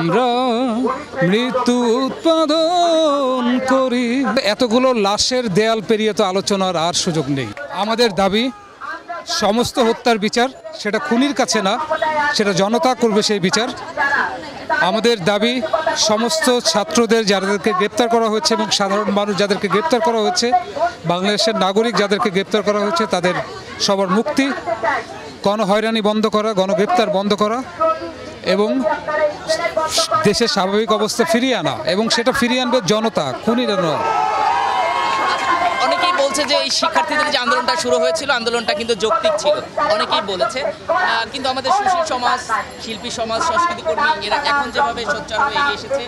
আমরা মৃত্যু উৎপাদন করি। এতগুলো লাশের দেয়াল পেরিয়ে তো আলোচনার আর সুযোগ নেই। আমাদের দাবি সমস্ত হত্যার বিচার, সেটা খুনির কাছে না, সেটা জনতা করবে সেই বিচার। আমাদের দাবি সমস্ত ছাত্রদের যাদেরকে গ্রেপ্তার করা হয়েছে এবং সাধারণ মানুষ যাদেরকে গ্রেপ্তার করা হয়েছে, বাংলাদেশের নাগরিক যাদেরকে গ্রেপ্তার করা হয়েছে, তাদের সবার মুক্তি, গণহয়রানি বন্ধ করা, গণগ্রেপ্তার বন্ধ করা এবং দেশের স্বাভাবিক অবস্থা ফিরিয়ে আনা, এবং সেটা ফিরিয়ে আনবে জনতা, খুনিরা নয়। অনেকেই বলছে যে এই শিক্ষার্থীদের যে আন্দোলনটা শুরু হয়েছিল, আন্দোলনটা কিন্তু যৌক্তিক ছিল, অনেকেই বলেছে। কিন্তু আমাদের সুশীল সমাজ, শিল্পী সমাজ, সংস্কৃতি কর্মী এরা এখন যেভাবে সোচ্চার হয়ে এগিয়ে এসেছে,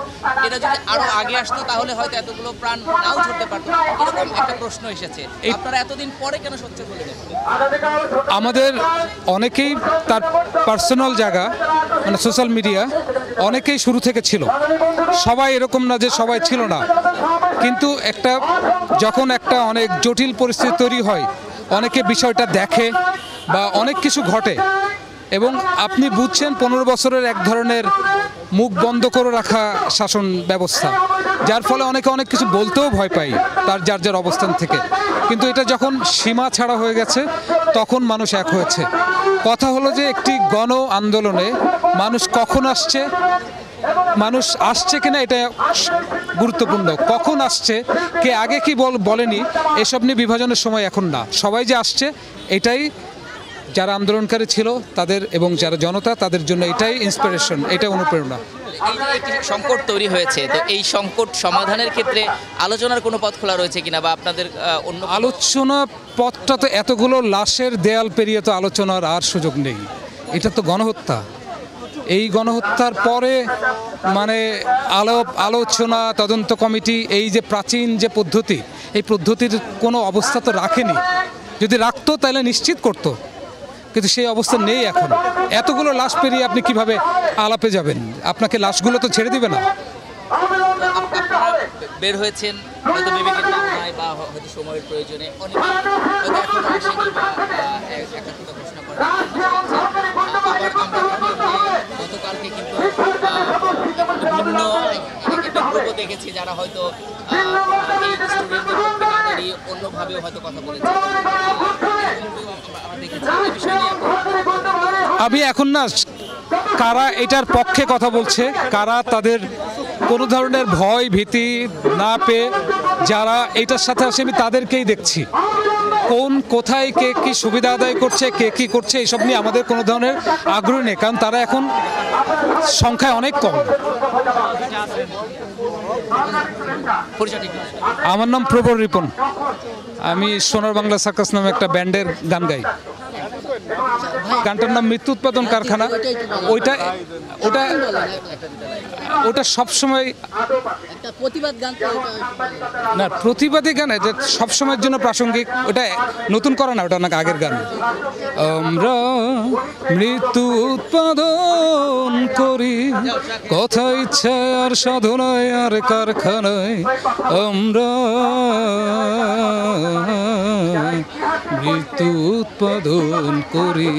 এরা যদি আরো আগে আসতো তাহলে হয়তো এতগুলো প্রাণ নাও ঝরতে পারতো। এরকম একটা প্রশ্ন এসেছে, আপনারা এতদিন পরে কেন সোচ্চার হলেন? আমাদের অনেকেই তার পার্সোনাল জায়গা, মানে সোশ্যাল মিডিয়া, অনেকেই শুরু থেকে ছিল। সবাই এরকম না যে সবাই ছিল না, কিন্তু যখন একটা অনেক জটিল পরিস্থিতি তৈরি হয়, অনেকে বিষয়টা দেখে বা অনেক কিছু ঘটে, এবং আপনি বুঝছেন 15 বছরের এক ধরনের মুখ বন্ধ করে রাখা শাসন ব্যবস্থা, যার ফলে অনেকে অনেক কিছু বলতেও ভয় পায় তার যার অবস্থান থেকে। কিন্তু এটা যখন সীমা ছাড়া হয়ে গেছে, তখন মানুষ এক হয়েছে। কথা হলো যে একটি গণ আন্দোলনে মানুষ কখন আসছে, মানুষ আসছে কিনা এটা গুরুত্বপূর্ণ। কখন আসছে, কে আগে কি বলেনি, এসব নিয়ে বিভাজনের সময় এখন না। সবাই যে আসছে, এটাই যারা আন্দোলনকারী ছিল তাদের এবং যারা জনতা, তাদের জন্য এটাই ইন্সপিরেশন, এটাই অনুপ্রেরণা। এই যে একটি সংকট তৈরি হয়েছে, তো এই সংকট সমাধানের ক্ষেত্রে আলোচনার কোনো পথ খোলা রয়েছে কিনা, বা আপনাদের অন্য আলোচনা পথটা তো এতগুলো লাশের দেয়াল পেরিয়ে তো আলোচনার আর সুযোগ নেই। এটা তো গণহত্যা। এই গণহত্যার পরে মানে আলোচনা, তদন্ত কমিটি, এই যে প্রাচীন যে পদ্ধতি, এই পদ্ধতির কোনো অবস্থা তো রাখেনি। যদি রাখতো তাহলে নিশ্চিত করতো, কিন্তু সেই অবস্থা নেই এখন। এতগুলো লাশ পেরিয়ে আপনি কিভাবে আলাপে যাবেন? আপনাকে লাশগুলো তো ছেড়ে দিবে না। আপনারা বের হয়েছেন হয়তো বিবেকের কারণে বা হয়তো সময়ের প্রয়োজনে, অনেকে হয়তো এখনো আসেনি বা একাত্মতা ঘোষণা করেন। আবার আমরা গতকালকে কিন্তু বিভিন্ন একটা গ্রুপও দেখেছি যারা হয়তো এই স্টুডেন্টদের পক্ষে না দাঁড়িয়ে অন্যভাবেও হয়তো কথা বলেছে। আমরা দেখেছি এই বিষয় নিয়ে আমি এখন না কারা এটার পক্ষে কথা বলছে, কারা তাদের কোনো ধরনের ভয় ভীতি না পেয়ে যারা এটার সাথে আসে, আমি তাদেরকেই দেখছি। কোথায় কে কি সুবিধা আদায় করছে, কে কি করছে, এইসব নিয়ে আমাদের কোনো ধরনের আগ্রহ নেই, কারণ তারা এখন সংখ্যায় অনেক কম। আমার নাম প্রবল রিপন। আমি সোনার বাংলা সার্কাস নামে একটা ব্যান্ডের গান গাই। গানটার নাম মৃত্যু উৎপাদন কারখানা। ওটা সবসময় না, প্রতিবাদী গান, এটা সবসময়ের জন্য প্রাসঙ্গিক। ওটা নতুন করা না, ওটা অনেক আগের গান। আমরা মৃত্যু উৎপাদন করি, কথা ইচ্ছা আর সাধনায় আর কারখানায়। আমরা মৃত্যু উৎপাদন করি।